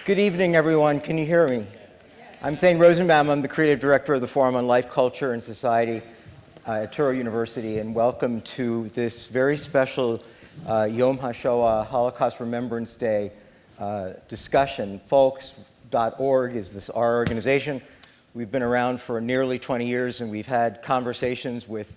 Good evening, everyone. Can you hear me? I'm Thane Rosenbaum. I'm the creative director of the Forum on Life, Culture, and Society at Touro University, and welcome to this very special Yom HaShoah, Holocaust Remembrance Day discussion. FOLCS.org is our organization. We've been around for nearly 20 years, and we've had conversations with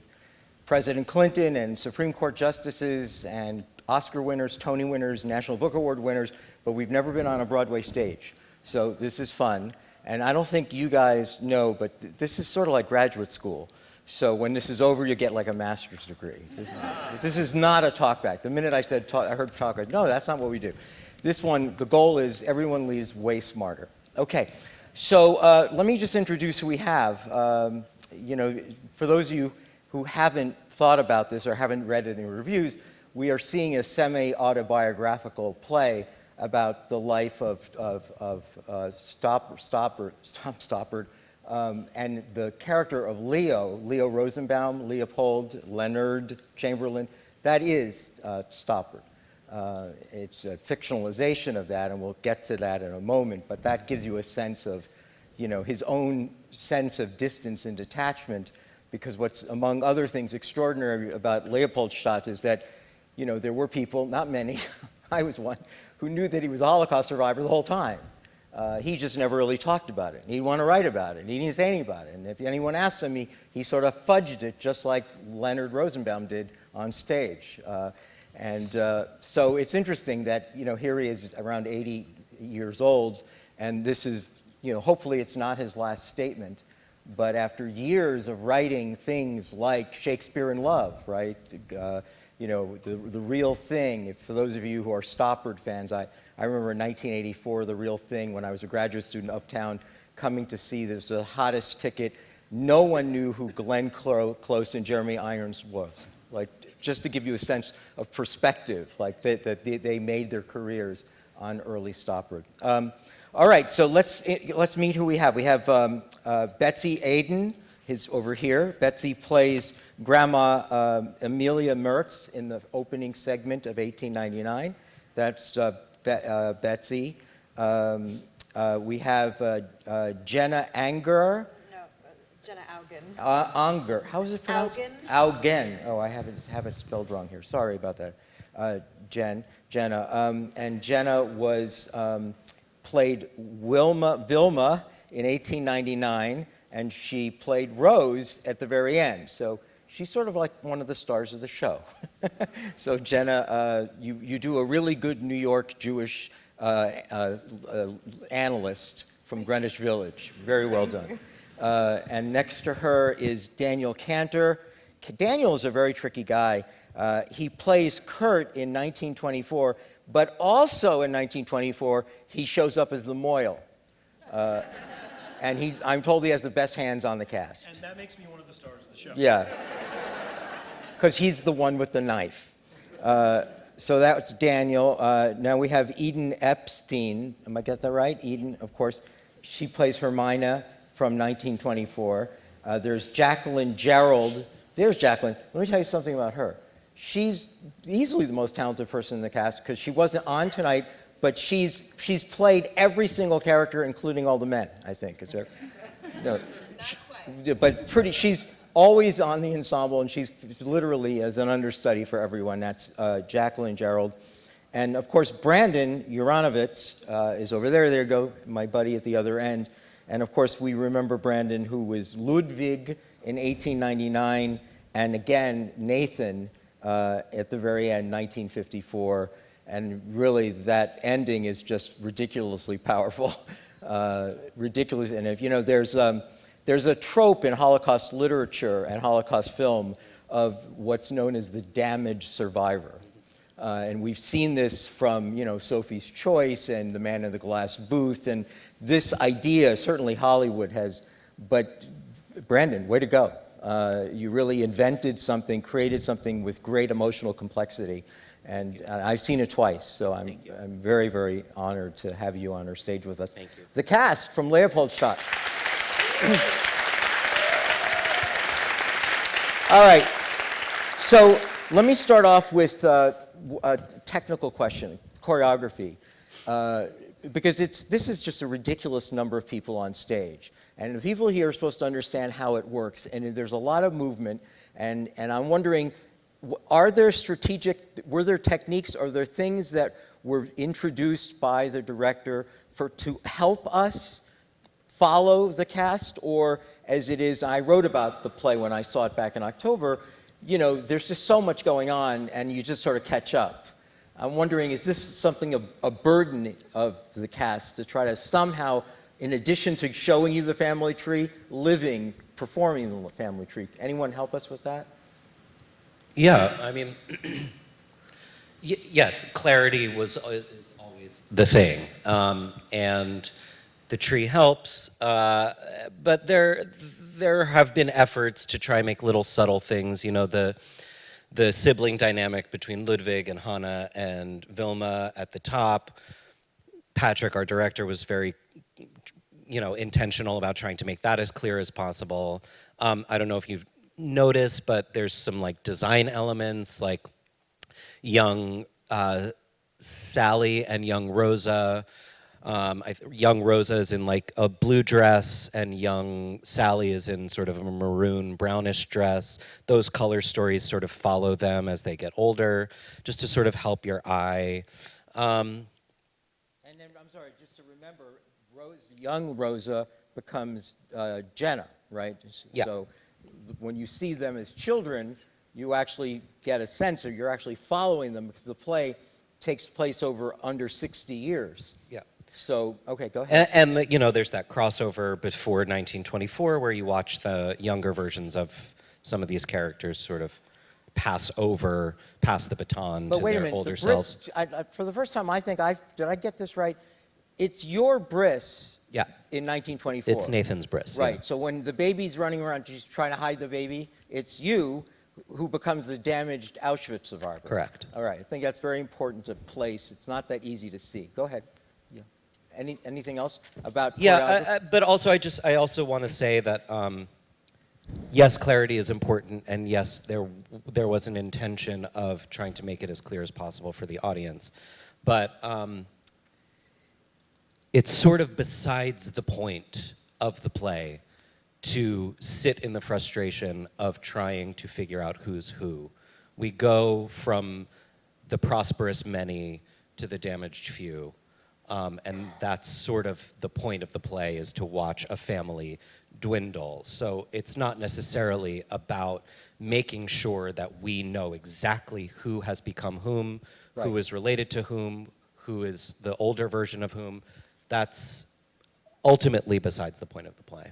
President Clinton and Supreme Court justices and Oscar winners, Tony winners, National Book Award winners, but we've never been on a Broadway stage. So this is fun. And I don't think you guys know, but this is sort of like graduate school. So when this is over, you get like a master's degree. This is not a talkback. The minute I said talk, I heard talk, no, that's not what we do. This one, the goal is everyone leaves way smarter. Okay, so let me just introduce who we have. For those of you who haven't thought about this or haven't read any reviews, we are seeing a semi-autobiographical play about the life of Tom Stoppard, and the character of Leo Rosenbaum, Leopold, Leonard, Chamberlain. That is Stoppard. It's a fictionalization of that, and we'll get to that in a moment, but that gives you a sense of, his own sense of distance and detachment, because what's, among other things, extraordinary about Leopoldstadt is that, there were people, not many, I was one, who knew that he was a Holocaust survivor the whole time. He just never really talked about it. He didn't want to write about it. He didn't say anything about it. And if anyone asked him, he sort of fudged it, just like Leonard Rosenbaum did on stage. So it's interesting that, here he is around 80 years old, and this is, hopefully it's not his last statement. But after years of writing things like Shakespeare in Love, right? The Real Thing. For those of you who are Stoppard fans, I remember in 1984, The Real Thing, when I was a graduate student uptown, coming to see this, the hottest ticket. No one knew who Glenn Close and Jeremy Irons was. Like, just to give you a sense of perspective, like that they made their careers on early Stoppard. All right, so let's meet who we have. We have Betsy Aden, over here. Betsy plays Grandma Amelia Mertz in the opening segment of 1899. That's Betsy. We have Jenna Anger. No, Jenna Augen. Anger. How is it pronounced? Augen. Augen. Oh, I have it spelled wrong here. Sorry about that. Jenna. And Jenna was played Vilma in 1899. And she played Rose at the very end. So she's sort of like one of the stars of the show. So Jenna, you do a really good New York Jewish analyst from Greenwich Village. Very well done. And next to her is Daniel Cantor. Daniel is a very tricky guy. He plays Kurt in 1924, but also in 1924, he shows up as the Moyle. And I'm told he has the best hands on the cast. And that makes me one of the stars of the show. Yeah, because he's the one with the knife. So that's Daniel. Now we have Eden Epstein. Am I getting that right? Eden, of course. She plays Hermina from 1924. There's Jacqueline Gerald. There's Jacqueline. Let me tell you something about her. She's easily the most talented person in the cast because she wasn't on tonight, but she's played every single character, including all the men, I think. Is there? No. But she's always on the ensemble, and she's literally as an understudy for everyone. That's Jacqueline Gerald. And of course, Brandon Uranovitz is over there. There you go, my buddy at the other end. And of course, we remember Brandon, who was Ludwig in 1899, and again, Nathan at the very end, 1954. And really, that ending is just ridiculously powerful, ridiculous. And if there's a trope in Holocaust literature and Holocaust film of what's known as the damaged survivor, and we've seen this from Sophie's Choice and The Man in the Glass Booth, and this idea certainly Hollywood has. But Brandon, way to go! You really invented something, created something with great emotional complexity. And I've seen it twice, so I'm very, very honored to have you on our stage with us. Thank you. The cast from Leopoldstadt. All right, so let me start off with a technical question, choreography. because this is just a ridiculous number of people on stage. And the people here are supposed to understand how it works, and there's a lot of movement, and I'm wondering, were there techniques, are there things that were introduced by the director to help us follow the cast, or as it is, I wrote about the play when I saw it back in October, you know, there's just so much going on, and you just sort of catch up. I'm wondering, is this something, a burden of the cast to try to somehow, in addition to showing you the family tree, performing the family tree? Anyone help us with that? Yeah, I mean, yes, clarity is always the thing, and the tree helps, but there have been efforts to try and make little subtle things, you know, the sibling dynamic between Ludwig and Hannah and Vilma at the top. Patrick, our director, was very, you know, intentional about trying to make that as clear as possible. I don't know if you've noticed, but there's some like design elements, like young Sally and young Rosa. Young Rosa is in like a blue dress, and young Sally is in sort of a maroon brownish dress. Those color stories sort of follow them as they get older, just to sort of help your eye. And then, I'm sorry, just to remember, young Rosa becomes Jenna, right? Yeah. So when you see them as children, you actually get a sense of, you're actually following them, because the play takes place over under 60 years. Yeah. So, okay, go ahead. And you know, there's that crossover before 1924 where you watch the younger versions of some of these characters sort of pass the baton But to wait a their minute, older the selves. for the first time, I think did I get this right? It's your Briss Yeah. in 1924. It's Nathan's Briss. Right, Yeah. so when the baby's running around, she's trying to hide the baby, it's you who becomes the damaged Auschwitz survivor. Correct. All right, I think that's very important to place. It's not that easy to see. Go ahead. Yeah. Anything else about choreography? Yeah, but also I also want to say that yes, clarity is important, and yes, there was an intention of trying to make it as clear as possible for the audience, but it's sort of besides the point of the play to sit in the frustration of trying to figure out who's who. We go from the prosperous many to the damaged few. And that's sort of the point of the play, is to watch a family dwindle. So it's not necessarily about making sure that we know exactly who has become whom, Right. who is related to whom, who is the older version of whom. That's ultimately besides the point of the play.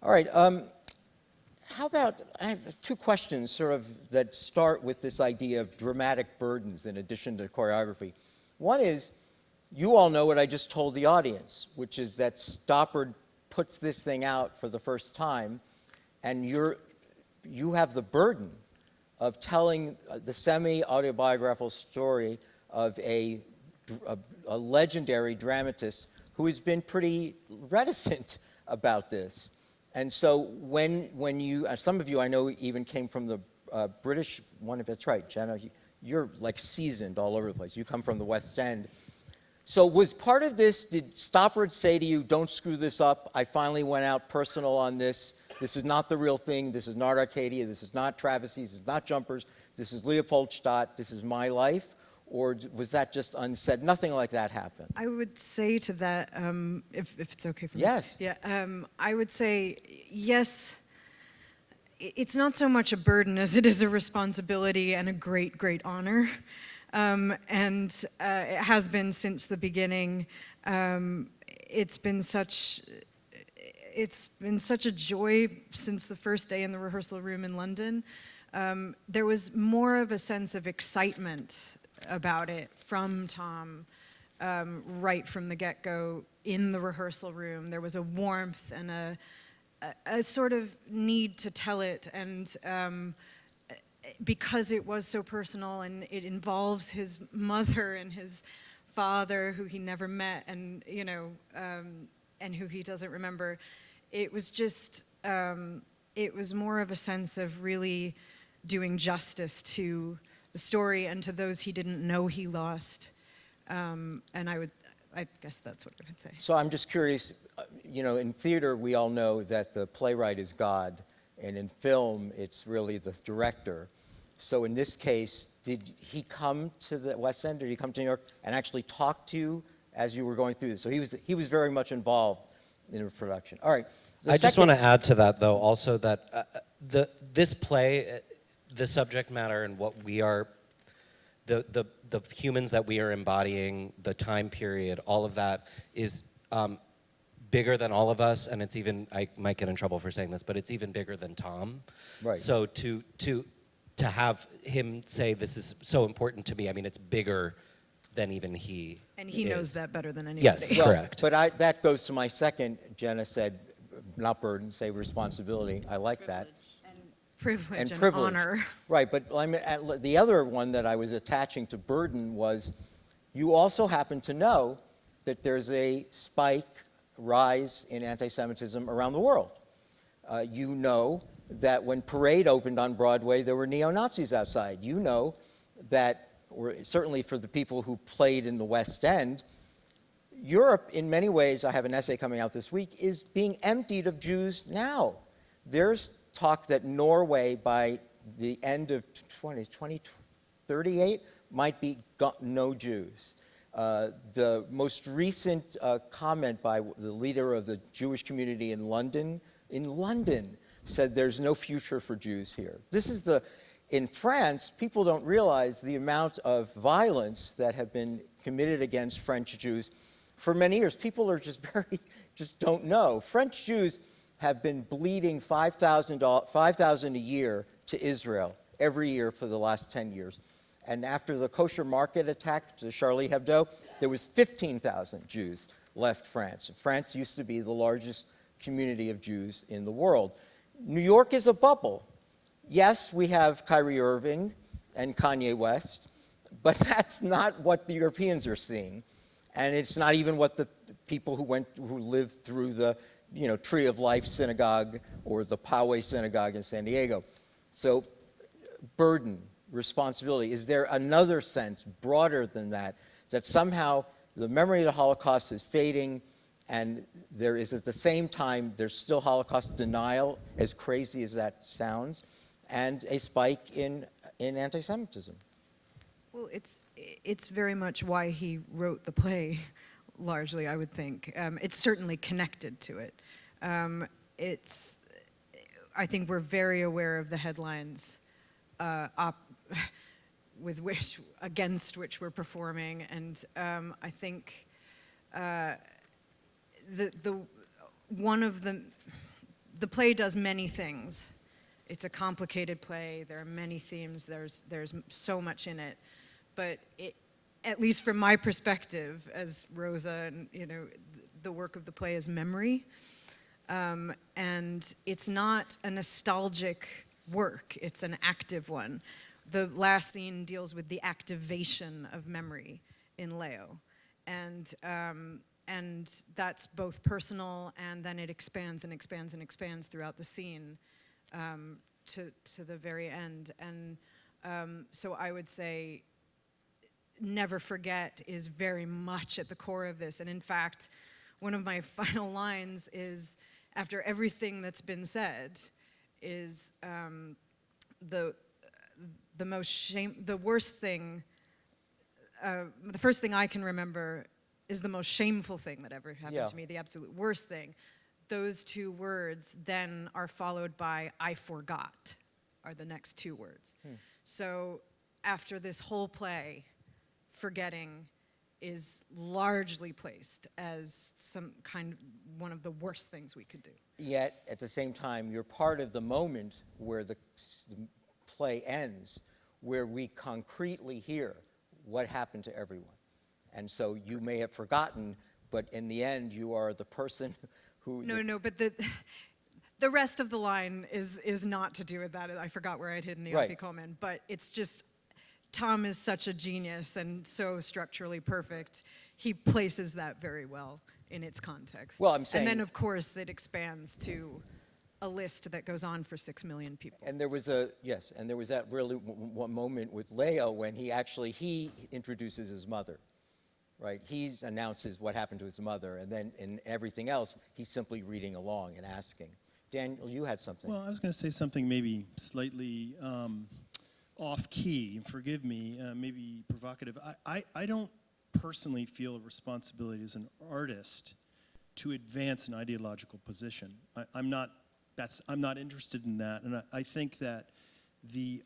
All right, how about, I have two questions sort of that start with this idea of dramatic burdens in addition to choreography. One is, you all know what I just told the audience, which is that Stoppard puts this thing out for the first time, and you have the burden of telling the semi-autobiographical story of a legendary dramatist who has been pretty reticent about this. And so when you, some of you I know even came from the British one, if that's right, Jenna, you're like seasoned all over the place. You come from the West End. So was part of this, did Stoppard say to you, don't screw this up, I finally went out personal on this, this is not the real thing, this is not Arcadia, this is not travesties, this is not Jumpers, this is Leopoldstadt, this is my life? Or was that just unsaid? Nothing like that happened. I would say to that, if it's okay for me. Yes. Yeah, I would say, yes, it's not so much a burden as it is a responsibility and a great, great honor. And it has been since the beginning. It's been such a joy since the first day in the rehearsal room in London. There was more of a sense of excitement about it from Tom right from the get-go in the rehearsal room. There was a warmth and a sort of need to tell it, and because it was so personal and it involves his mother and his father, who he never met, and you know, and who he doesn't remember. It was just, it was more of a sense of really doing justice to the story and to those he didn't know he lost. And I guess that's what I would say. So I'm just curious, in theater, we all know that the playwright is God, and in film, it's really the director. So in this case, did he come to the West End, did he come to New York and actually talk to you as you were going through this? So he was very much involved in the production. All right. I just want to add to that, though, also that this play, the subject matter and what we are, the humans that we are embodying, the time period, all of that is bigger than all of us, and it's even, I might get in trouble for saying this, but it's even bigger than Tom. Right. So to have him say this is so important to me, I mean, it's bigger than even he And he is. knows that better than anybody. Yes, correct. But that goes to my second, Jenna said, not burden, say responsibility. I like that. Privilege and privilege. honor. Right, but the other one that I was attaching to burden was you also happen to know that there's a rise in anti-Semitism around the world. You know that when Parade opened on Broadway, there were neo-Nazis outside. You know that, or certainly for the people who played in the West End, Europe, in many ways, I have an essay coming out this week, is being emptied of Jews now. There's talk that Norway, by the end of 2038, might be no Jews. The most recent comment by the leader of the Jewish community in London, said there's no future for Jews here. In France, people don't realize the amount of violence that have been committed against French Jews for many years. People are just don't know. French Jews have been bleeding $5,000 a year to Israel every year for the last 10 years. And after the kosher market attack to Charlie Hebdo, there was 15,000 Jews left France. France used to be the largest community of Jews in the world. New York is a bubble. Yes, we have Kyrie Irving and Kanye West, but that's not what the Europeans are seeing. And it's not even what the people who lived through the Tree of Life Synagogue or the Poway Synagogue in San Diego. So burden, responsibility, is there another sense, broader than that, that somehow the memory of the Holocaust is fading and there is at the same time, there's still Holocaust denial, as crazy as that sounds, and a spike in anti-Semitism? Well, it's very much why he wrote the play, largely, I would think. It's certainly connected to it. I think we're very aware of the headlines against which we're performing, and I think the play does many things. It's a complicated play. There are many themes. There's so much in it, but at least from my perspective as Rosa, and the work of the play is memory, and it's not a nostalgic work. It's an active one. The last scene deals with the activation of memory in Leo, and that's both personal, and then it expands and expands and expands throughout the scene to the very end. And so I would say never forget is very much at the core of this. And in fact, one of my final lines is, after everything that's been said, is the worst thing, the first thing I can remember is the most shameful thing that ever happened to me, the absolute worst thing. Those two words then are followed by "I forgot," are the next two words. So after this whole play, forgetting is largely placed as one of the worst things we could do. Yet, at the same time, you're part of the moment where the play ends, where we concretely hear what happened to everyone. And so you may have forgotten, but in the end, you are the person who... No, but the rest of the line is not to do with that. I forgot where I'd hidden the Right. afikomen, but it's just, Tom is such a genius and so structurally perfect. He places that very well in its context. Well, I'm saying... And then, of course, it expands to a list that goes on for 6 million people. And there was that really one moment with Leo when he introduces his mother. right? He announces what happened to his mother, and then in everything else, he's simply reading along and asking. Daniel, you had something. Well, I was going to say something maybe slightly off-key, forgive me, maybe provocative. I don't personally feel a responsibility as an artist to advance an ideological position. I'm not interested in that, and I think that the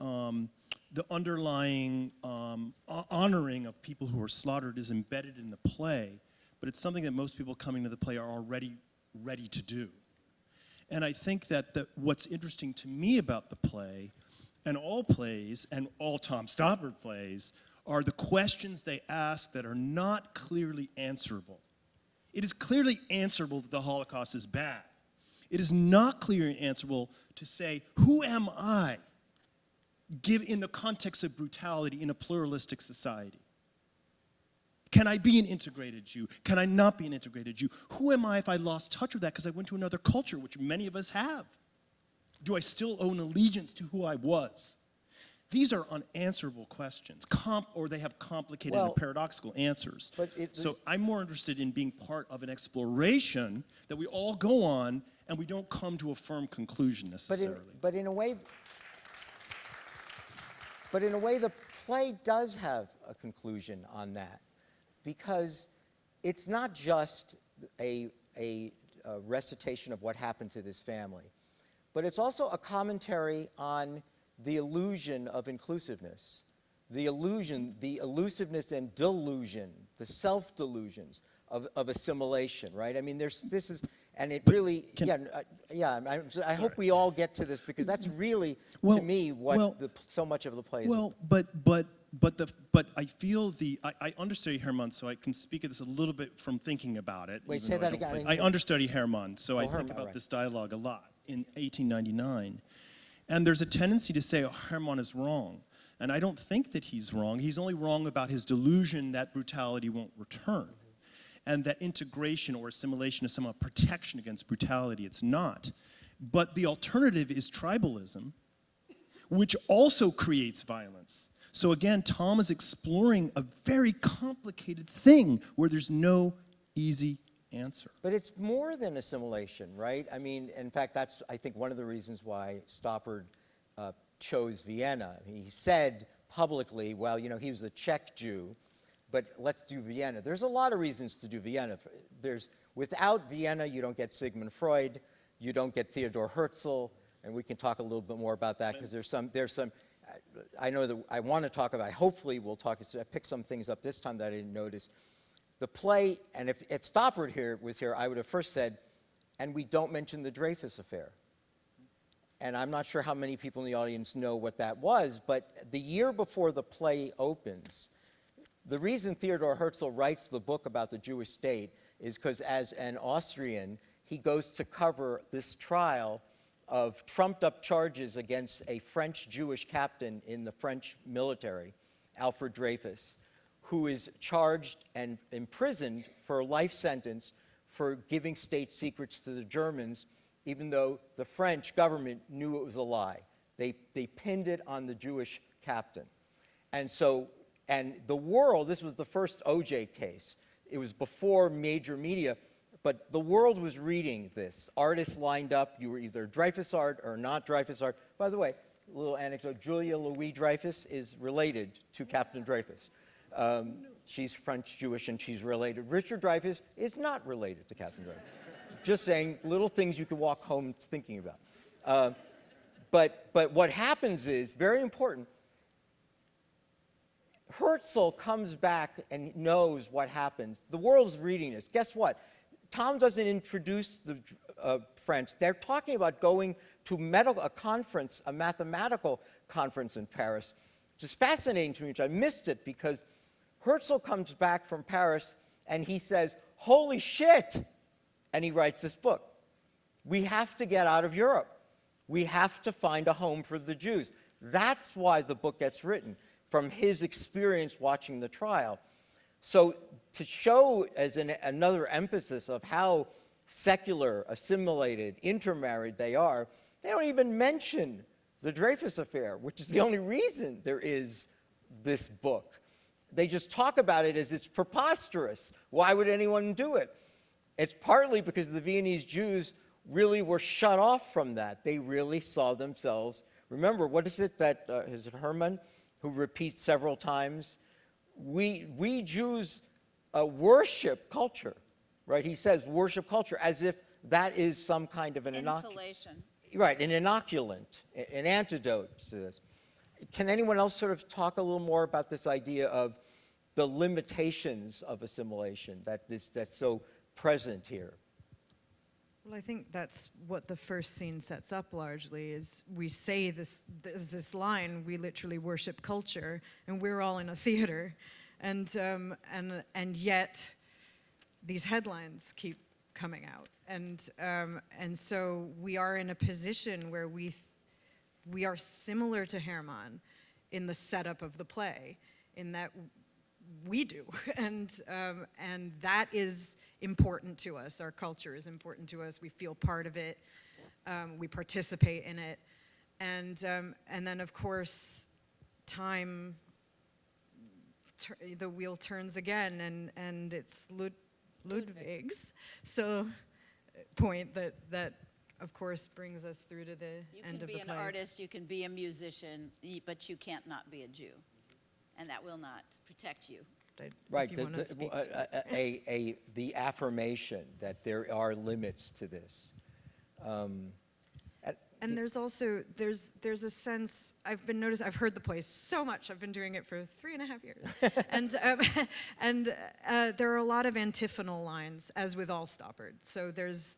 underlying honoring of people who were slaughtered is embedded in the play, but it's something that most people coming to the play are already ready to do. And I think that what's interesting to me about the play, and all plays, and all Tom Stoppard plays, are the questions they ask that are not clearly answerable. It is clearly answerable that the Holocaust is bad. It is not clearly answerable to say, who am I, in the context of brutality in a pluralistic society? Can I be an integrated Jew? Can I not be an integrated Jew? Who am I if I lost touch with that because I went to another culture, which many of us have? Do I still owe an allegiance to who I was? These are unanswerable questions, or they have complicated and paradoxical answers. So I'm more interested in being part of an exploration that we all go on, and we don't come to a firm conclusion necessarily. But in a way, the play does have a conclusion on that, because it's not just a recitation of what happened to this family, but it's also a commentary on the illusion of inclusiveness, the elusiveness and delusion, the self-delusions of assimilation, right? I mean, and it really, I hope we all get to this, because that's really, to me, what so much of the play is. Well, but I feel I understudy Herman, so I can speak of this a little bit from thinking about it. Wait, say that again. I understudy Herman, so I think Herman, about right. this dialogue a lot in 1899. And there's a tendency to say, oh, Herman is wrong. And I don't think that he's wrong. He's only wrong about his delusion that brutality won't return. And that integration or assimilation is somehow protection against brutality. It's not. But the alternative is tribalism, which also creates violence. So again, Tom is exploring a very complicated thing where there's no easy answer. But it's more than assimilation, right? I mean, in fact, that's, I think, one of the reasons why Stoppard chose Vienna. I mean, he said publicly, well, you know, he was a Czech Jew, but let's do Vienna. There's a lot of reasons to do Vienna. Without Vienna, you don't get Sigmund Freud, you don't get Theodor Herzl, and we can talk a little bit more about that, because there's some, I know that I want to talk about, hopefully we'll talk, I picked some things up this time that I didn't notice. The play, and if Stoppard was here, I would have first said, and we don't mention the Dreyfus affair. And I'm not sure how many people in the audience know what that was, but the year before the play opens, the reason Theodor Herzl writes the book about the Jewish state is because as an Austrian, he goes to cover this trial of trumped-up charges against a French Jewish captain in the French military, Alfred Dreyfus, who is charged and imprisoned for a life sentence for giving state secrets to the Germans, even though the French government knew it was a lie. They pinned it on the Jewish captain. And the world, this was the first OJ case. It was before major media, but the world was reading this. Artists lined up. You were either Dreyfus art or not Dreyfus art. By the way, a little anecdote, Julia Louis-Dreyfus is related to Captain Dreyfus. She's French Jewish and she's related. Richard Dreyfuss is not related to Captain Dreyfus. Just saying, little things you can walk home thinking about. But what happens is, very important, Herzl comes back and knows what happens. The world's reading this. Guess what? Tom doesn't introduce the French. They're talking about going to a conference, a mathematical conference in Paris, which is fascinating to me, which I missed it, because Herzl comes back from Paris and he says, holy shit, and he writes this book. We have to get out of Europe. We have to find a home for the Jews. That's why the book gets written, from his experience watching the trial. So to show as another emphasis of how secular, assimilated, intermarried they are, they don't even mention the Dreyfus affair, which is the only reason there is this book. they just talk about it as it's preposterous. Why would anyone do it? It's partly because the Viennese Jews really were shut off from that. They really saw themselves. Remember, what is it that, is it Herman, who repeats several times? We Jews worship culture, right? He says worship culture as if that is some kind of an Insulation. Right, an inoculant, an antidote to this. Can anyone else sort of talk a little more about this idea of the limitations of assimilation that's so present here? Well, I think that's what the first scene sets up largely, is we say there's this line, we literally worship culture, and we're all in a theater. And yet these headlines keep coming out. And so we are in a position where we are similar to Herman in the setup of the play, in that we do, and that is important to us. Our culture is important to us. We feel part of it. We participate in it, and then of course, the wheel turns again, and it's Ludwig's point that of course brings us through to the end of the play. You can be an artist, you can be a musician, but you can't not be a Jew. And that will not protect you. Right, If you wanna speak to it. the affirmation that there are limits to this. And there's also, there's a sense, I've heard the play so much, I've been doing it for 3.5 years. And there are a lot of antiphonal lines, as with all Stoppard. So there's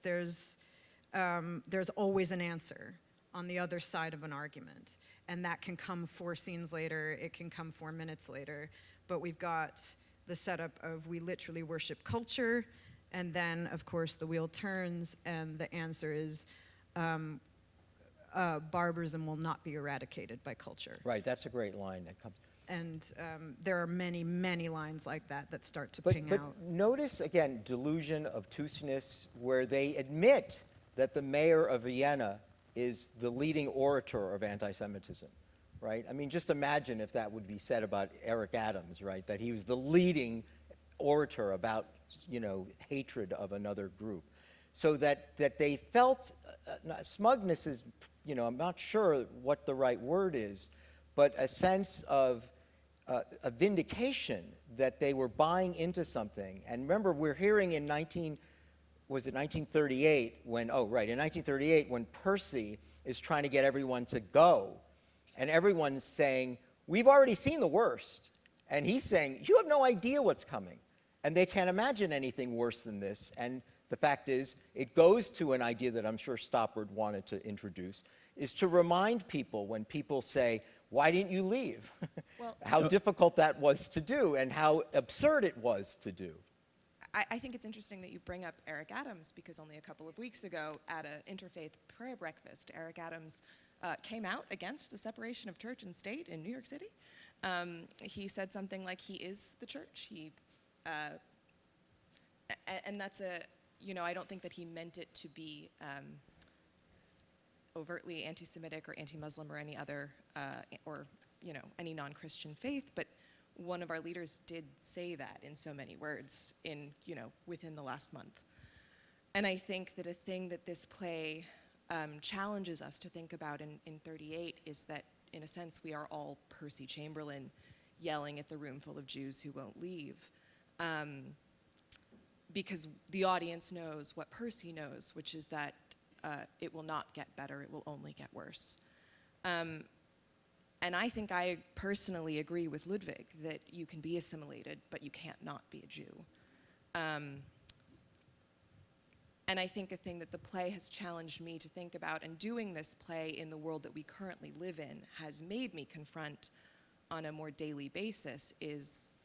always an answer on the other side of an argument. And that can come 4 scenes later, it can come 4 minutes later. But we've got the setup of we literally worship culture, and then, of course, the wheel turns, and the answer is barbarism will not be eradicated by culture. Right, that's a great line that comes. And there are many, many lines like that start to ping out. But notice, again, delusion, obtuseness, where they admit that the mayor of Vienna is the leading orator of anti-Semitism, right? I mean, just imagine if that would be said about Eric Adams, right? That he was the leading orator about, hatred of another group. So that they felt, smugness is, I'm not sure what the right word is, but a sense of a vindication that they were buying into something. And remember, we're hearing in 1938 in 1938 when Percy is trying to get everyone to go, and everyone's saying, we've already seen the worst. And he's saying, you have no idea what's coming. And they can't imagine anything worse than this. And the fact is, it goes to an idea that I'm sure Stoppard wanted to introduce, is to remind people when people say, why didn't you leave? Well, how difficult that was to do and how absurd it was to do. I think it's interesting that you bring up Eric Adams, because only a couple of weeks ago at an interfaith prayer breakfast, Eric Adams came out against the separation of church and state in New York City. He said something like he is the church. And that's I don't think that he meant it to be overtly anti-Semitic or anti-Muslim or any other, any non-Christian faith, but one of our leaders did say that in so many words within the last month. And I think that a thing that this play challenges us to think about in 38 is that, in a sense, we are all Percy Chamberlain yelling at the room full of Jews who won't leave. Because the audience knows what Percy knows, which is that it will not get better, it will only get worse. And I think I personally agree with Ludwig that you can be assimilated, but you can't not be a Jew. And I think a thing that the play has challenged me to think about, and doing this play in the world that we currently live in has made me confront on a more daily basis, is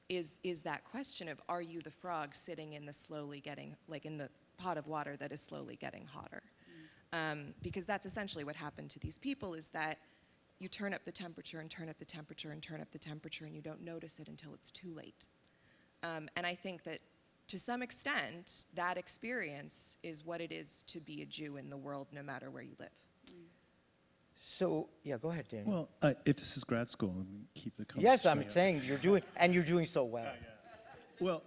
that question of, are you the frog sitting in the in the pot of water that is slowly getting hotter? Because that's essentially what happened to these people, is that you turn up the temperature and turn up the temperature and turn up the temperature, and you don't notice it until it's too late. And I think that to some extent, that experience is what it is to be a Jew in the world, no matter where you live. So, yeah, go ahead, Daniel. Well, if this is grad school, we keep the conversation. Yes, I'm saying you're doing so well. Well,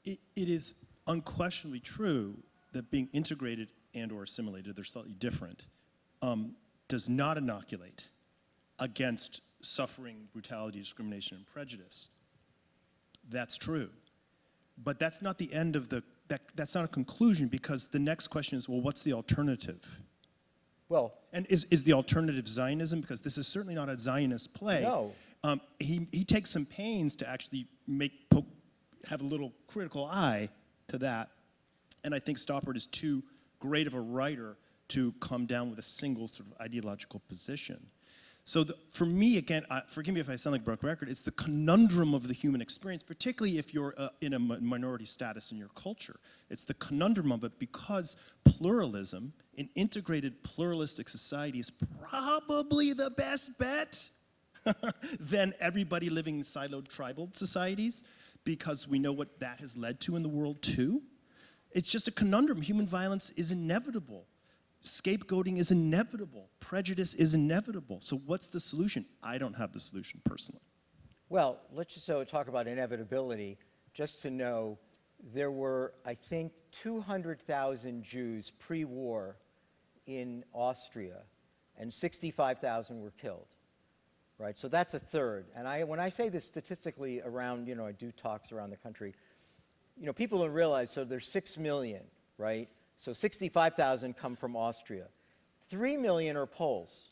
it is unquestionably true that being integrated and or assimilated, they're slightly different, does not inoculate against suffering, brutality, discrimination, and prejudice. That's true. But that's not the end of that's not a conclusion, because the next question is, well, what's the alternative? Well, And is the alternative Zionism? Because this is certainly not a Zionist play. No. He takes some pains to actually have a little critical eye to that. And I think Stoppard is too great of a writer to come down with a single sort of ideological position. So for me, again, forgive me if I sound like a broken record, it's the conundrum of the human experience, particularly if you're in a minority status in your culture. It's the conundrum of it, because pluralism, an integrated pluralistic society, is probably the best bet than everybody living in siloed tribal societies, because we know what that has led to in the world too. It's just a conundrum. Human violence is inevitable. Scapegoating is inevitable. Prejudice is inevitable. So what's the solution? I don't have the solution personally. well, let's just talk about inevitability. Just to know, there were, I think, 200,000 Jews pre-war in Austria, and 65,000 were killed. Right, so that's a third. And when I say this statistically around, I do talks around the country, people don't realize, so there's 6 million, right? So 65,000 come from Austria. 3 million are Poles,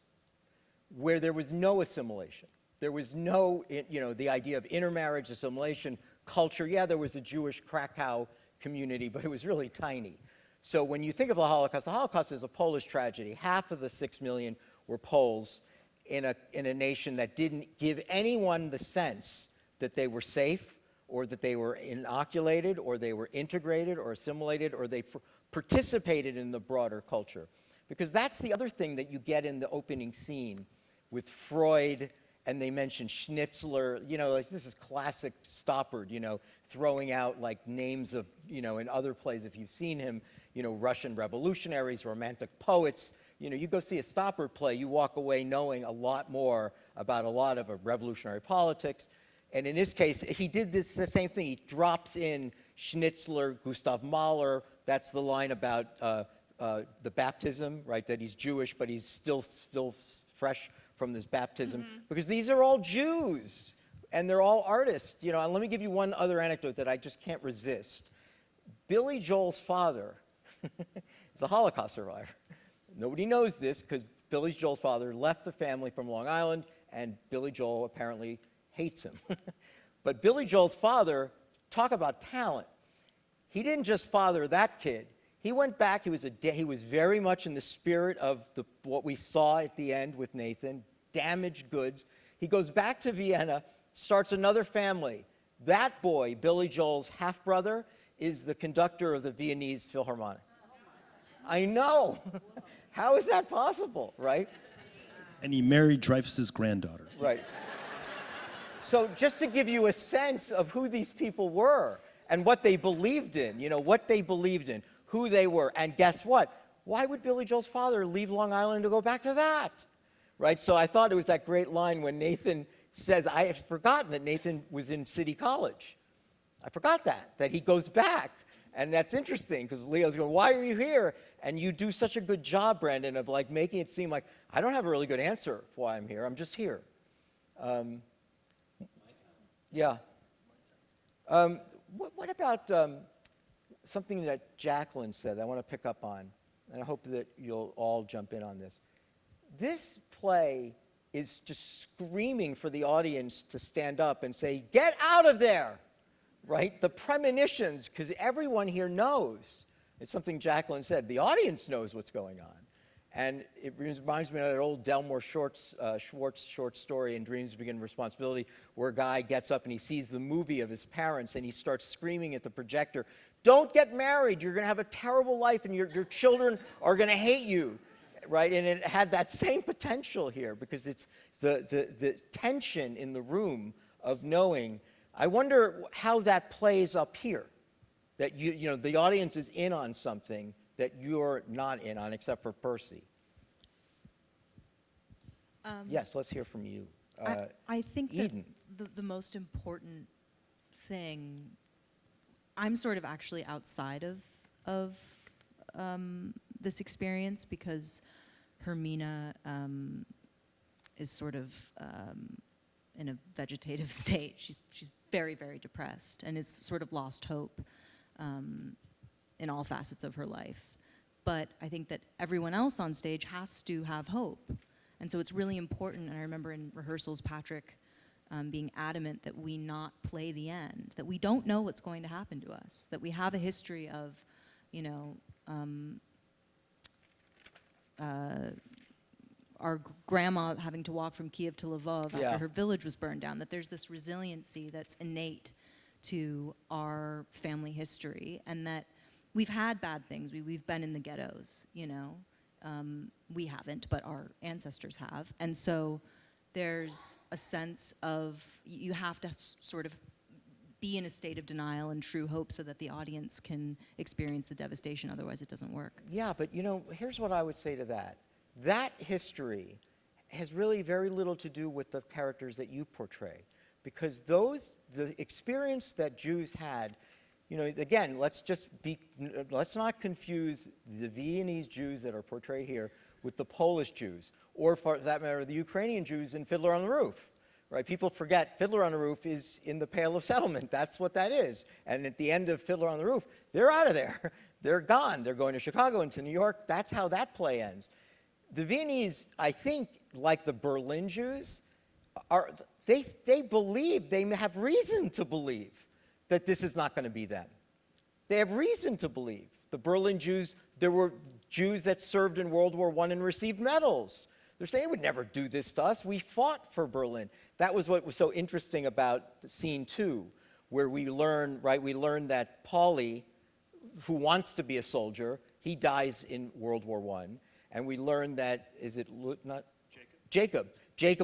where there was no assimilation. There was no, the idea of intermarriage, assimilation, culture. Yeah, there was a Jewish Krakow community, but it was really tiny. So when you think of the Holocaust is a Polish tragedy. Half of the 6 million were Poles in a nation that didn't give anyone the sense that they were safe, or that they were inoculated, or they were integrated or assimilated, or they participated in the broader culture. Because that's the other thing that you get in the opening scene with Freud, and they mention Schnitzler, like this is classic Stoppard, throwing out like names of, in other plays, if you've seen him, Russian revolutionaries, romantic poets. You go see a Stoppard play, you walk away knowing a lot more about a lot of revolutionary politics. And in this case, he did the same thing. He drops in Schnitzler, Gustav Mahler. That's the line about the baptism, right? That he's Jewish, but he's still fresh from this baptism. Mm-hmm. Because these are all Jews, and they're all artists. And let me give you one other anecdote that I just can't resist. Billy Joel's father is a Holocaust survivor. Nobody knows this, because Billy Joel's father left the family from Long Island, and Billy Joel apparently hates him. But Billy Joel's father, talk about talent. He didn't just father that kid. He went back. He was very much in the spirit of what we saw at the end with Nathan, damaged goods. He goes back to Vienna, starts another family. That boy, Billy Joel's half-brother, is the conductor of the Viennese Philharmonic. I know. How is that possible, right? And he married Dreyfus's granddaughter. Right. So just to give you a sense of who these people were and what they believed in, who they were. And guess what? Why would Billy Joel's father leave Long Island to go back to that? Right? So I thought it was that great line when Nathan says, I had forgotten that Nathan was in City College. I forgot that he goes back. And that's interesting, because Leo's going, why are you here? And you do such a good job, Brandon, of like making it seem like I don't have a really good answer for why I'm here. I'm just here. Yeah. What about something that Jacqueline said I want to pick up on, and I hope that you'll all jump in on this. This play is just screaming for the audience to stand up and say, get out of there, right? The premonitions, because everyone here knows. It's something Jacqueline said. The audience knows what's going on. And it reminds me of that old Delmore Schwartz short story in Dreams Begin Responsibility, where a guy gets up and he sees the movie of his parents and he starts screaming at the projector, don't get married, you're going to have a terrible life and your children are going to hate you, right? And it had that same potential here, because it's the tension in the room of knowing. I wonder how that plays up here, that the audience is in on something that you're not in on, except for Percy. Yes, let's hear from you. I think Eden. that the most important thing, I'm sort of actually outside of this experience because Hermina is sort of in a vegetative state. She's very, very depressed and has sort of lost hope in all facets of her life. But I think that everyone else on stage has to have hope. And so it's really important, and I remember in rehearsals, Patrick being adamant that we not play the end, that we don't know what's going to happen to us, that we have a history of, you know, our grandma having to walk from Kiev to Lvov Yeah. after her village was burned down, that there's this resiliency that's innate to our family history, and that we've had bad things. We've been in the ghettos, you know. We haven't, but our ancestors have. And so there's a sense of you have to sort of be in a state of denial and true hope so that the audience can experience the devastation, otherwise it doesn't work. Yeah, but you know, here's what I would say to that. That history has really very little to do with the characters that you portray, because the experience that Jews had, you know, again, let's not confuse the Viennese Jews that are portrayed here with the Polish Jews, or for that matter, the Ukrainian Jews in Fiddler on the Roof, right? People forget Fiddler on the Roof is in the Pale of Settlement. That's what that is. And at the end of Fiddler on the Roof, they're out of there. They're gone. They're going to Chicago and to New York. That's how that play ends. The Viennese, I think, like the Berlin Jews, they believe, they have reason to believe that this is not going to be them. They have reason to believe. The Berlin Jews, there were Jews that served in World War I and received medals. They're saying, they would never do this to us. We fought for Berlin. That was what was so interesting about scene 2, where we learn that Paulie, who wants to be a soldier, he dies in World War I. And we learn that, Jacob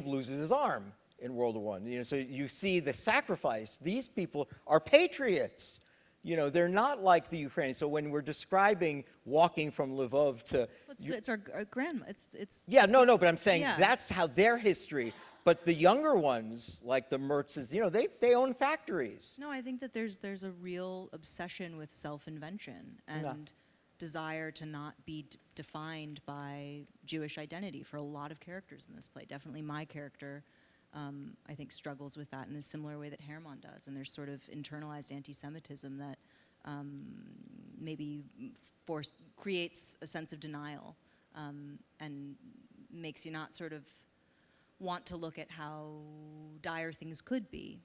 loses his arm in World War I. You know, so you see the sacrifice. These people are patriots. You know, they're not like the Ukrainians. So when we're describing walking from Lvov to... It's our grandma. Yeah, no, but I'm saying Yeah. that's how their history... But the younger ones, like the Mertzes, you know, they own factories. No, I think that there's a real obsession with self-invention and desire to not be defined by Jewish identity for a lot of characters in this play. Definitely my character, I think, struggles with that in a similar way that Hermann does. And there's sort of internalized anti-Semitism that maybe creates a sense of denial and makes you not sort of want to look at how dire things could be.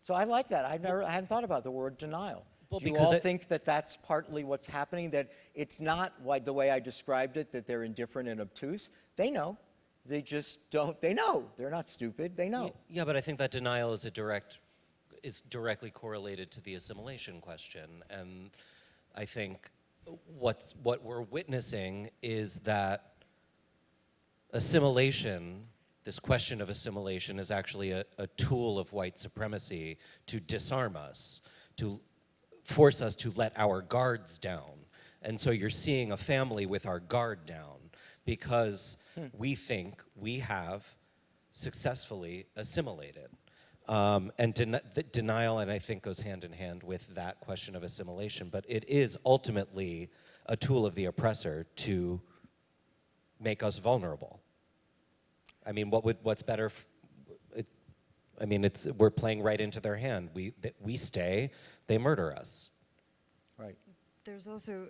So I like that. I hadn't thought about the word denial. Well, Do you because all think that that's partly what's happening, that it's not like the way I described it, that they're indifferent and obtuse? They know. They just don't. They know. They're not stupid. They know. Yeah, but I think that denial is directly correlated to the assimilation question. And I think what we're witnessing is that assimilation, this question of assimilation, is actually a tool of white supremacy to disarm us, to force us to let our guards down. And so you're seeing a family with our guard down because we think we have successfully assimilated. And denial, and I think, goes hand in hand with that question of assimilation, but it is ultimately a tool of the oppressor to make us vulnerable. I mean, what's better? We're playing right into their hand. We stay, they murder us. Right. There's also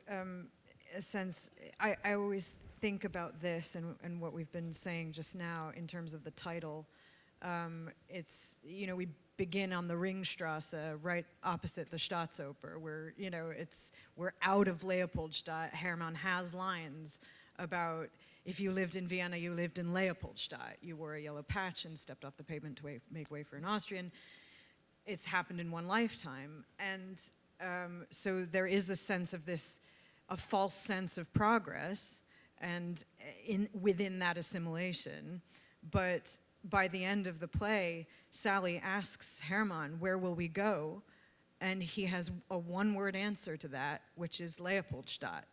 a sense, I always think about this and what we've been saying just now in terms of the title. It's, you know, we begin on the Ringstrasse, right opposite the Staatsoper, where, you know, we're out of Leopoldstadt. Hermann has lines about, if you lived in Vienna, you lived in Leopoldstadt. You wore a yellow patch and stepped off the pavement to make way for an Austrian. It's happened in one lifetime. And so there is this sense of a false sense of progress and within that assimilation. But by the end of the play, Sally asks Hermann, where will we go? And he has a one-word answer to that, which is Leopoldstadt.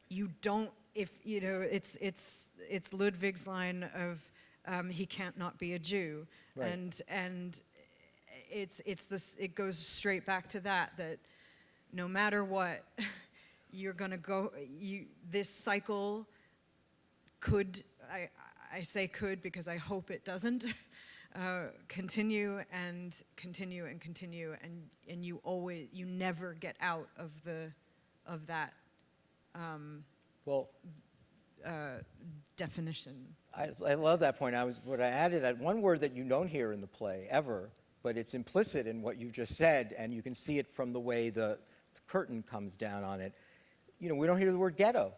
You don't if, you know, it's Ludwig's line of, he can't not be a Jew. Right. And it's this, it goes straight back to that no matter what, you're gonna go, this cycle could, I say could because I hope it doesn't, continue and continue and continue, and you never get out of that Well, definition. I love that point. What I added, one word that you don't hear in the play ever, but it's implicit in what you just said, and you can see it from the way the curtain comes down on it. You know, we don't hear the word ghetto.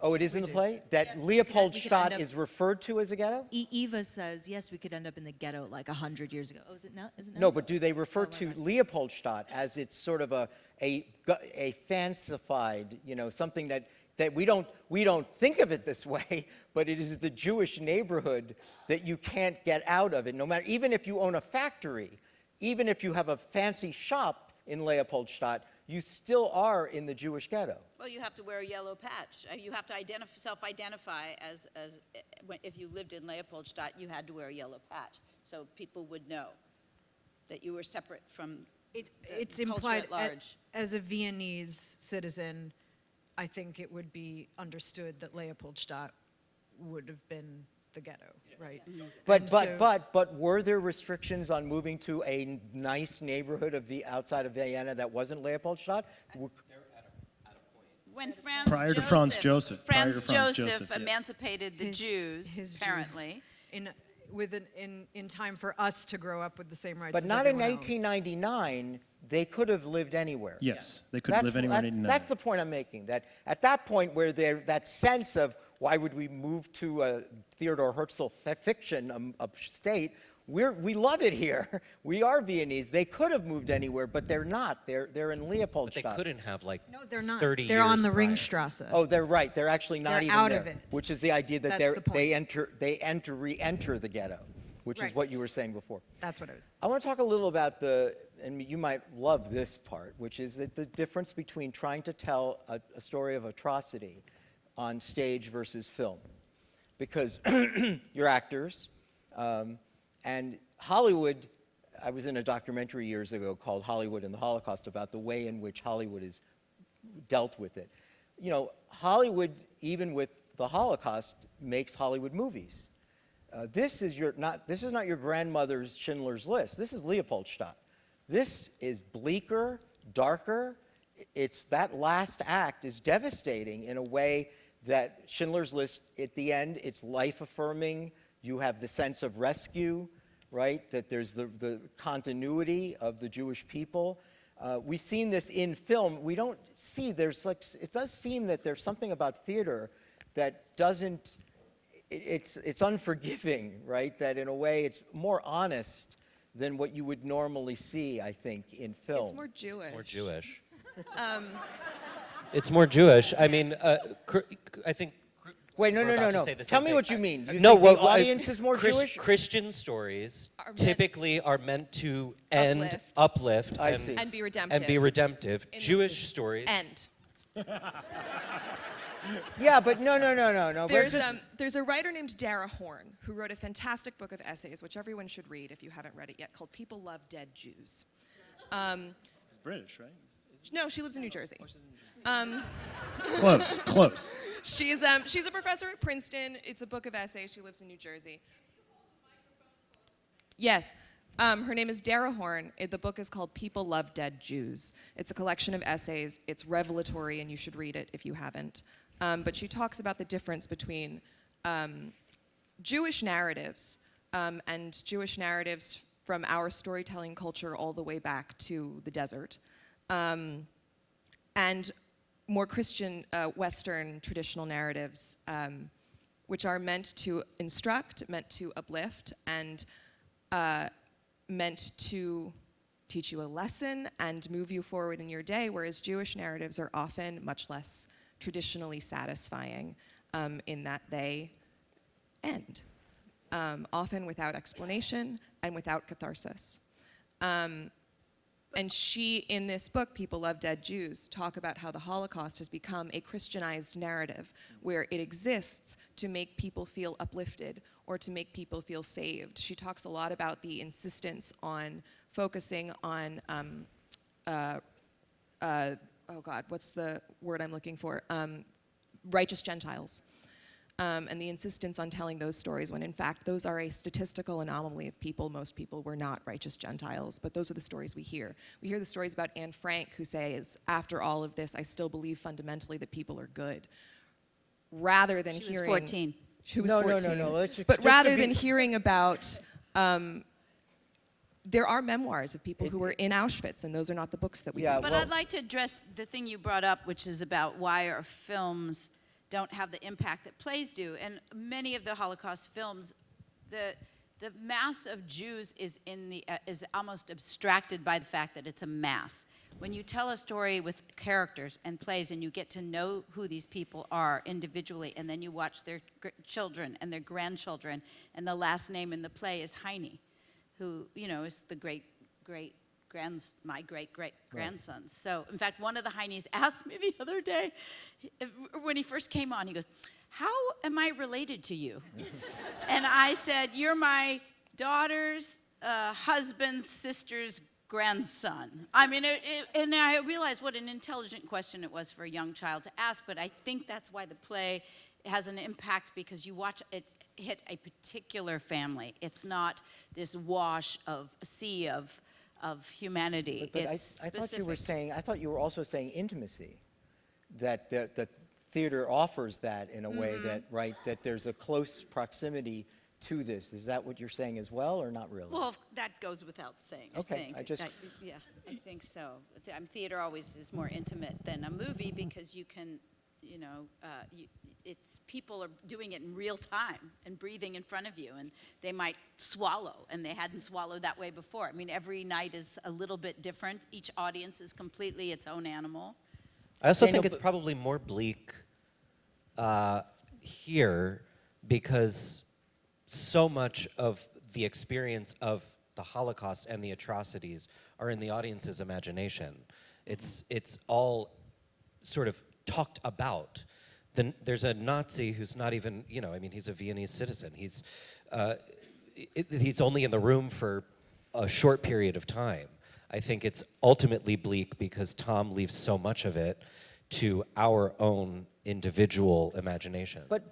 Oh, it is in the play? That Yes, Leopoldstadt up- is referred to as a ghetto? Eva says, yes, we could end up in the ghetto like 100 years ago. Oh, is it not? Is it not? No, but do they refer Oh, to right. Leopoldstadt as it's sort of a fancified, you know, something that we don't think of it this way, but it is the Jewish neighborhood that you can't get out of it. No matter, even if you own a factory, even if you have a fancy shop in Leopoldstadt, you still are in the Jewish ghetto. Well, you have to wear a yellow patch. You have to self-identify as if you lived in Leopoldstadt, you had to wear a yellow patch, so people would know that you were separate from It's the culture implied at large. as a Viennese citizen, I think it would be understood that Leopoldstadt would have been the ghetto, right? But were there restrictions on moving to a nice neighborhood outside of Vienna that wasn't Leopoldstadt? When Franz Prior to Franz Joseph. Franz Prior to Franz Joseph Joseph, yes. emancipated the His Jews, apparently. in time for us to grow up with the same rights But as not in everyone else. 1899. They could have lived anywhere. Yes, they could live anywhere in 89. That's the point I'm making. That at that point, where that sense of why would we move to a Theodore Herzl fiction of state, we love it here. We are Viennese. They could have moved anywhere, but they're not. They're in But they Leopoldstadt. couldn't have like No, they're not. 30 They're on years the prior. Ringstrasse. Oh, they're right. They're actually not They're even out there, of it. which is the idea that That's the point. they re-enter the ghetto, which is Right. what you were saying before. That's what I was. I want to talk a little about and you might love this part, which is the difference between trying to tell a story of atrocity on stage versus film. Because you're actors, and Hollywood, I was in a documentary years ago called Hollywood and the Holocaust about the way in which Hollywood has dealt with it. You know, Hollywood, even with the Holocaust, makes Hollywood movies. This is not your grandmother's Schindler's List. This is Leopoldstadt. This is bleaker, darker. It's that last act is devastating in a way that Schindler's List, at the end, it's life-affirming. You have the sense of rescue, right? That there's the continuity of the Jewish people. We've seen this in film. We don't see, it does seem that there's something about theater that doesn't, it's unforgiving, right? That in a way it's more honest than what you would normally see, I think, in film. It's more Jewish. It's more Jewish. It's more Jewish. I mean, I think. Wait, no. we're about to say the Tell same me thing. what you mean. You No, think well, the audience is more Jewish? Christian stories Are meant- typically are meant to end, Uplift. I see. And be redemptive. and be redemptive. In- Jewish stories. End. Yeah, but no. There's a writer named Dara Horn who wrote a fantastic book of essays, which everyone should read if you haven't read it yet, called People Love Dead Jews. It's British, right? No, she lives in New Jersey. Close. She's a professor at Princeton. It's a book of essays. She lives in New Jersey. Yes. Her name is Dara Horn. The book is called People Love Dead Jews. It's a collection of essays. It's revelatory, and you should read it if you haven't. But she talks about the difference between Jewish narratives and Jewish narratives from our storytelling culture all the way back to the desert, and more Christian, Western traditional narratives, which are meant to instruct, meant to uplift, and meant to teach you a lesson and move you forward in your day, whereas Jewish narratives are often much less traditionally satisfying in that they end, often without explanation and without catharsis. And she, in this book, People Love Dead Jews, talk about how the Holocaust has become a Christianized narrative where it exists to make people feel uplifted or to make people feel saved. She talks a lot about the insistence on focusing on, oh God, what's the word I'm looking for? Righteous Gentiles. And the insistence on telling those stories when in fact those are a statistical anomaly of people. Most people were not righteous Gentiles, but those are the stories we hear. We hear the stories about Anne Frank, who says, after all of this, I still believe fundamentally that people are good. Rather than She was hearing... 14. She was No, 14. no. But rather than hearing about... there are memoirs of people who were in Auschwitz, and those are not the books that we Yeah, read. But well- I'd like to address the thing you brought up, which is about why our films don't have the impact that plays do. And many of the Holocaust films, the mass of Jews is is almost abstracted by the fact that it's a mass. When you tell a story with characters and plays, and you get to know who these people are individually, and then you watch their children and their grandchildren, and the last name in the play is Heine, who is the my great-great-grandson. So, in fact, one of the Heines asked me the other day, when he first came on, he goes, "How am I related to you?" And I said, "You're my daughter's husband's sister's grandson." I mean, and I realized what an intelligent question it was for a young child to ask, but I think that's why the play has an impact, because you watch it hit a particular family. It's not this sea of humanity. But It's I thought you were specific. saying, I thought you were also saying intimacy, that the theater offers that in a way that, right, that there's a close proximity to this. Is that what you're saying as well, or not really? Well, that goes without saying, Okay, I think. I just- Yeah, I think so. Theater always is more intimate than a movie, because you can, it's people are doing it in real time and breathing in front of you, and they might swallow, and they hadn't swallowed that way before. I mean, every night is a little bit different. Each audience is completely its own animal. I also Daniel, think it's but- probably more bleak here because so much of the experience of the Holocaust and the atrocities are in the audience's imagination. It's all sort of talked about. Then there's a Nazi who's not even, he's a Viennese citizen. He's only in the room for a short period of time. I think it's ultimately bleak because Tom leaves so much of it to our own individual imagination. But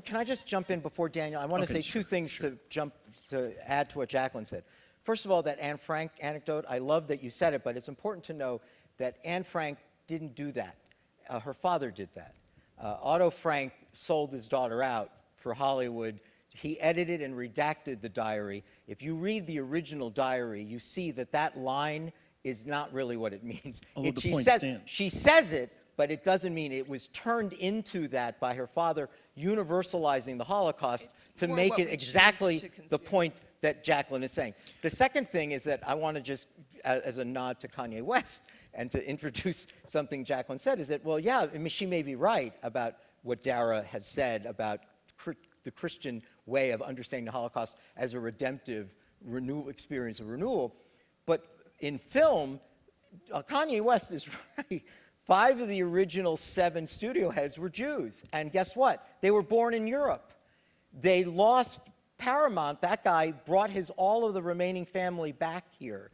can I just jump in before Daniel? I want to Okay, say two things to add to what Jacqueline said. First of all, that Anne Frank anecdote, I love that you said it, but it's important to know that Anne Frank didn't do that. Her father did that. Otto Frank sold his daughter out for Hollywood. He edited and redacted the diary. If you read the original diary, you see that line is not really what it means. Although the point says, stands. she says it, but it doesn't mean it was turned into that by her father universalizing the Holocaust It's to more make what it we choose exactly to the consume. point that Jacqueline is saying. The second thing is that I want to just, as a nod to Kanye West, and to introduce something Jacqueline said, is that, well, yeah, I mean, she may be right about what Dara had said about the Christian way of understanding the Holocaust as a redemptive experience of renewal. But in film, Kanye West is right. 5 of the original 7 studio heads were Jews. And guess what? They were born in Europe. They lost Paramount. That guy brought all of the remaining family back here.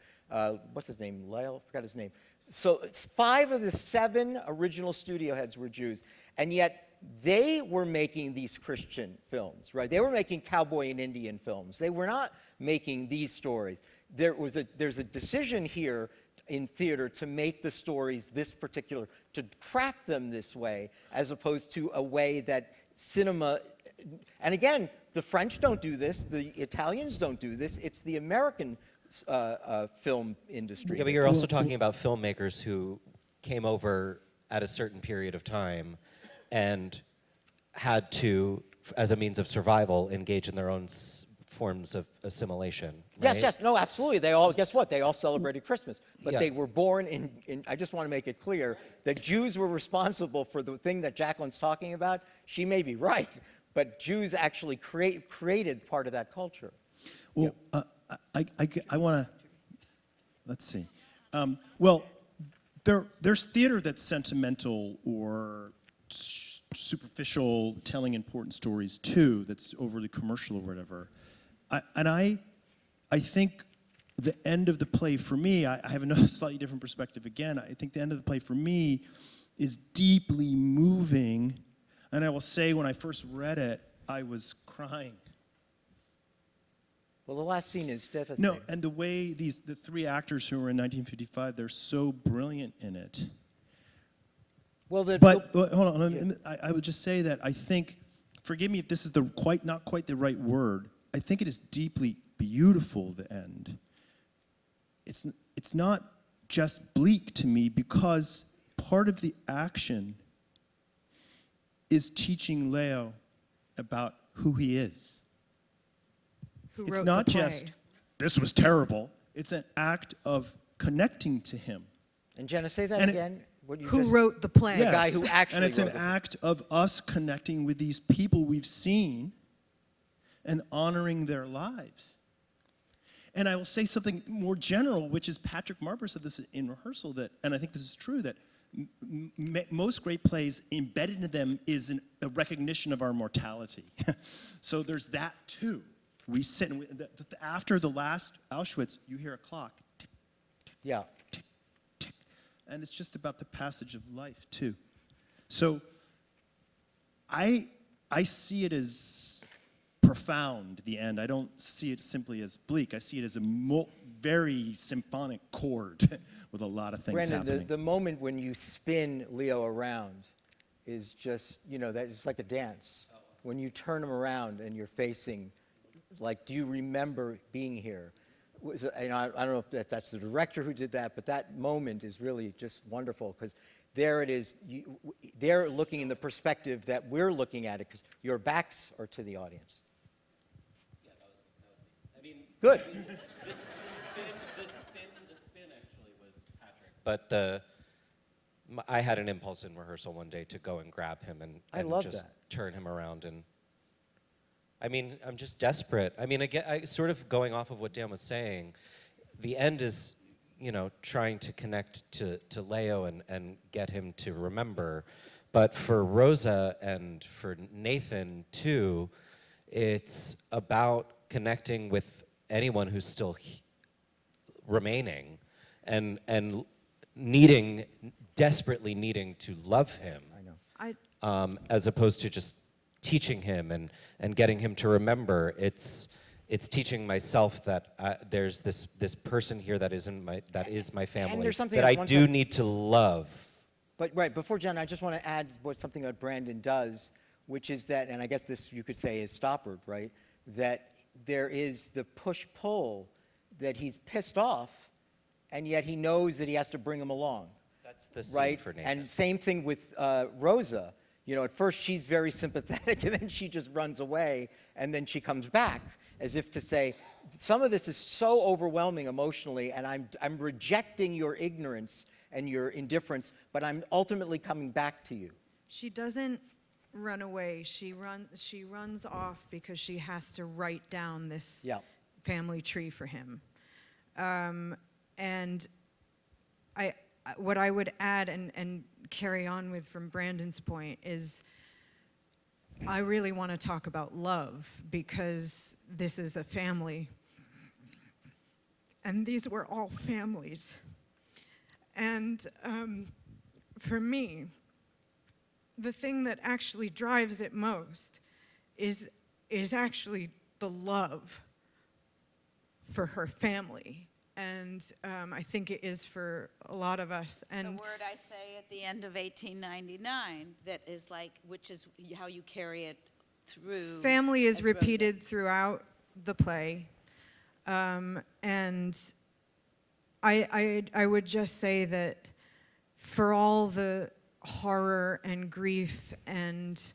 What's his name? Lyle? I forgot his name. So 5 of the 7 original studio heads were Jews. And yet they were making these Christian films, right? They were making cowboy and Indian films. They were not making these stories. There's a decision here in theater to make the stories to craft them this way, as opposed to a way that cinema, and again, the French don't do this, the Italians don't do this, it's the American film industry. Yeah, but you're also talking about filmmakers who came over at a certain period of time and had to, as a means of survival, engage in their own forms of assimilation. Right? Yes, no, absolutely. They all, guess what? They all celebrated Christmas. But Yeah. they were born in, I just want to make it clear, that Jews were responsible for the thing that Jacqueline's talking about. She may be right, but Jews actually created part of that culture. Well, I want to. let's see. Well, there's theater that's sentimental or superficial, telling important stories too, that's overly commercial or whatever. I think the end of the play for me, I have another slightly different perspective again. I think the end of the play for me is deeply moving. And I will say, when I first read it, I was crying. Well, the last scene is devastating. No, and the way the three actors who were in 1955, they're so brilliant in it. Well, But hold on, I would just say that I think, forgive me if this is not quite the right word, I think it is deeply beautiful, the end. It's not just bleak to me, because part of the action is teaching Leo about who he is. Who It's wrote not the play. just, this was terrible. It's an act of connecting to him. And Jenna, say that And again. What you Who just- wrote the play? The guy who actually And it's an wrote it. act of us connecting with these people we've seen and honoring their lives. And I will say something more general, which is Patrick Marber said this in rehearsal, and I think this is true, that most great plays, embedded in them is a recognition of our mortality. So there's that too. We sit, and after the last Auschwitz, you hear a clock, tick, tick, Yeah. tick, tick. And it's just about the passage of life too. So I see it as profound, the end. I don't see it simply as bleak. I see it as a very symphonic chord with a lot of things Brandon, happening. the moment when you spin Leo around is just, that it's like a dance. When you turn him around and you're facing, like, do you remember being here? I don't know if that's the director who did that, but that moment is really just wonderful, because there it is. They're looking in the perspective that we're looking at it, because your backs are to the audience. Yeah, that was me. I mean, Good. The spin actually was Patrick. But I had an impulse in rehearsal one day to go and grab him and I love just that. turn him around. And I mean, I'm just desperate. I mean, I sort of going off of what Dan was saying, the end is, trying to connect to Leo and get him to remember. But for Rosa and for Nathan too, it's about connecting with anyone who's still remaining and desperately needing to love him. I know. As opposed to just teaching him and getting him to remember. It's teaching myself that there's this person here that is my family, there's something that else, I one do second. need to love. But right, before Jen, I just want to add something that Brandon does, which is that, and I guess this you could say is Stoppard, right? That there is the push-pull, that he's pissed off, and yet he knows that he has to bring him along. That's the scene Right? for Nathan. And same thing with Rosa. At first she's very sympathetic, and then she just runs away, and then she comes back, as if to say, some of this is so overwhelming emotionally, and I'm rejecting your ignorance and your indifference, but I'm ultimately coming back to you. She doesn't run away. She runs off because she has to write down this Yeah. family tree for him. And what I would add and carry on with from Brandon's point is, I really want to talk about love, because this is a family. And these were all families. And for me, the thing that actually drives it most is actually the love for her family. And I think it is for a lot of us. It's the word I say at the end of 1899 that is which is how you carry it through. Family is as Rosa. repeated throughout the play. And I would just say that for all the horror and grief and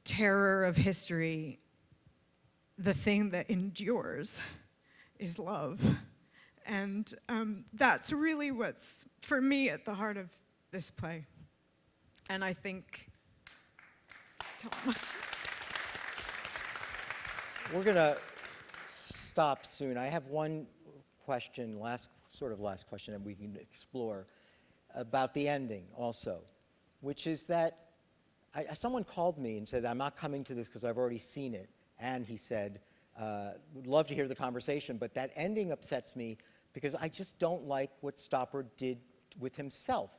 terror of history, the thing that endures is love. And that's really what's, for me, at the heart of this play. And I think Tom. We're going to stop soon. I have one question, last sort of last question that we can explore about the ending also, which is that someone called me and said, I'm not coming to this because I've already seen it. And he said, would love to hear the conversation, but that ending upsets me because I just don't like what Stoppard did with himself.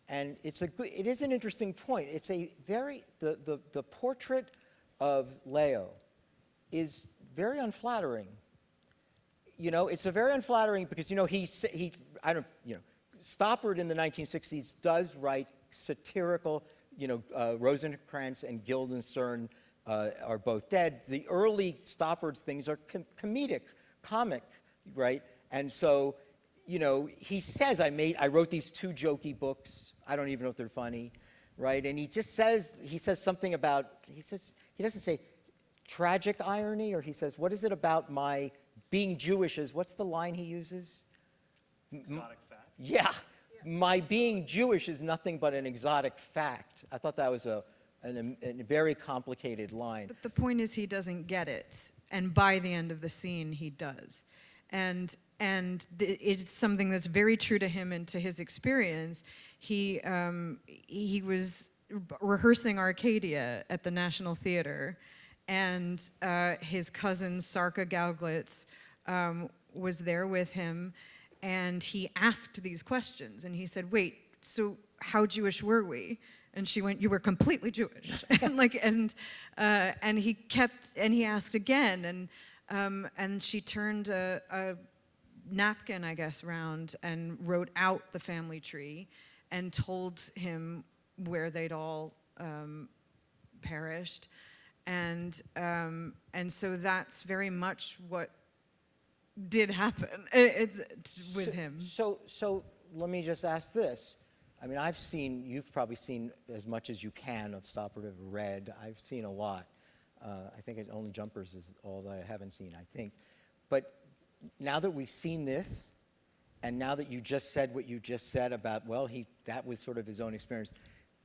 And it is an interesting point. It's a very, the portrait of Leo is very unflattering. You know, it's a very unflattering because, you know, Stoppard in the 1960s does write satirical, you know, Rosencrantz and Guildenstern are both dead. The early Stoppard things are comic, right? And so, you know, he says, I wrote these 2 jokey books. I don't even know if they're funny, right? And he says something about, he doesn't say tragic irony, or he says, what is it about my being Jewish what's the line he uses? Exotic fact. Yeah. My being Jewish is nothing but an exotic fact. I thought that was a very complicated line. But the point is he doesn't get it, and by the end of the scene, he does. And it's something that's very true to him and to his experience. He was rehearsing Arcadia at the National Theatre, and his cousin Sarka Gauglitz was there with him, and he asked these questions, and he said, wait, so how Jewish were we? And she went, you were completely Jewish. and he asked again, and she turned a napkin, I guess, round and wrote out the family tree and told him where they'd all perished. And so that's very much what did happen with him. So let me just ask this. I mean, you've probably seen as much as you can of Stoppard, have read. I've seen a lot. I think Only Jumpers is all that I haven't seen, I think. But now that we've seen this, and now that you just said what you just said about, well, that was sort of his own experience,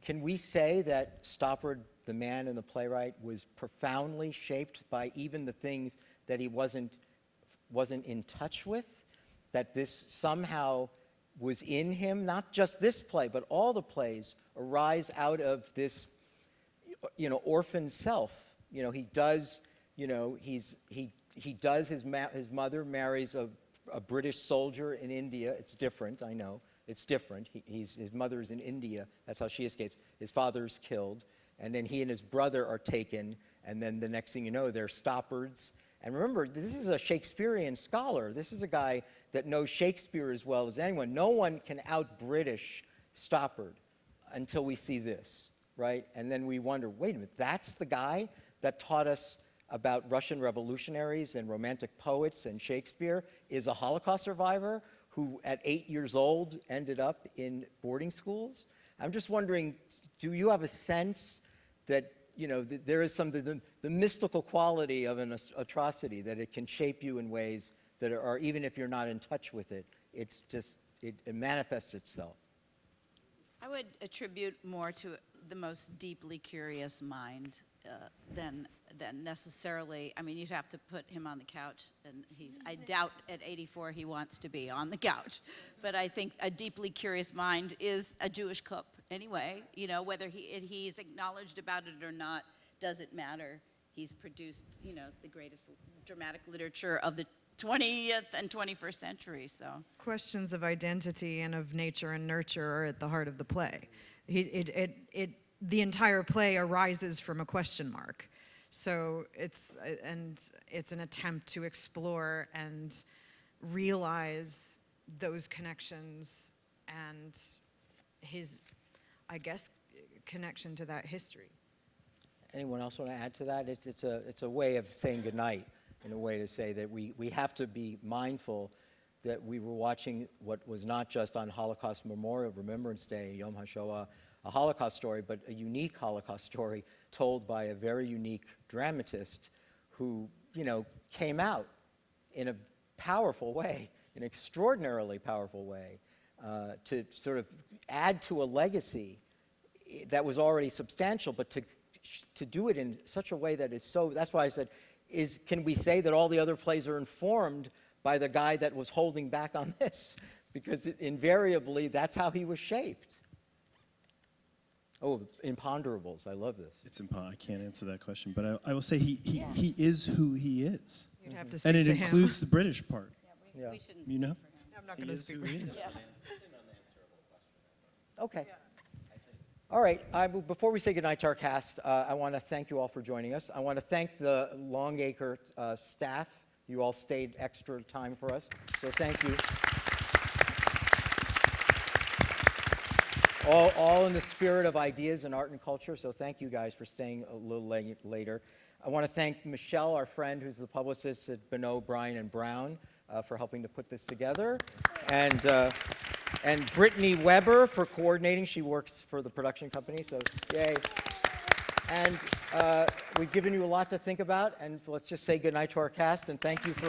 can we say that Stoppard, the man and the playwright, was profoundly shaped by even the things that he wasn't in touch with? That this somehow was in him, not just this play, but all the plays arise out of this, you know, orphan self. You know, he does, you know, his mother marries a British soldier in India. It's different, I know. It's different. His mother's in India. That's how she escapes. His father's killed. And then he and his brother are taken. And then the next thing you know, they're Stoppards. And remember, this is a Shakespearean scholar. This is a guy that knows Shakespeare as well as anyone. No one can out-British Stoppard until we see this, right? And then we wonder, wait a minute, that's the guy that taught us about Russian revolutionaries and romantic poets and Shakespeare, is a Holocaust survivor who at 8 years old ended up in boarding schools? I'm just wondering, do you have a sense that, you know, there is the mystical quality of an atrocity, that it can shape you in ways that are, even if you're not in touch with it, it's just, it manifests itself? I would attribute more to the most deeply curious mind than necessarily, I mean, you'd have to put him on the couch, and I doubt at 84 he wants to be on the couch. But I think a deeply curious mind is a Jewish cook anyway. You know, whether he's acknowledged about it or not doesn't matter. He's produced, you know, the greatest dramatic literature of the 20th and 21st century, so. Questions of identity and of nature and nurture are at the heart of the play. The entire play arises from a question mark. So it's an attempt to explore and realize those connections and his, I guess, connection to that history. Anyone else want to add to that? It's a way of saying goodnight, in a way to say that we have to be mindful that we were watching what was not just on Holocaust Memorial Remembrance Day, Yom HaShoah, a Holocaust story, but a unique Holocaust story told by a very unique dramatist who, you know, came out in a powerful way, an extraordinarily powerful way, to sort of add to a legacy that was already substantial, but to do it in such a way that is so, that's why I said, can we say that all the other plays are informed by the guy that was holding back on this, because invariably that's how he was shaped. Oh, imponderables, I love this. I can't answer that question, but I will say he is who he is. You'd have to speak And it to him. includes the British part, Yeah. We shouldn't. you know? I'm not He going to is speak who for he him. is. Okay. All right, before we say goodnight to our cast, I want to thank you all for joining us. I want to thank the Longacre staff. You all stayed extra time for us, so thank you. All in the spirit of ideas and art and culture, so thank you guys for staying a little later. I want to thank Michelle, our friend, who's the publicist at Bonneau, Bryan, and Brown, for helping to put this together. And Brittany Weber for coordinating. She works for the production company, so yay. And we've given you a lot to think about, and let's just say goodnight to our cast, and thank you for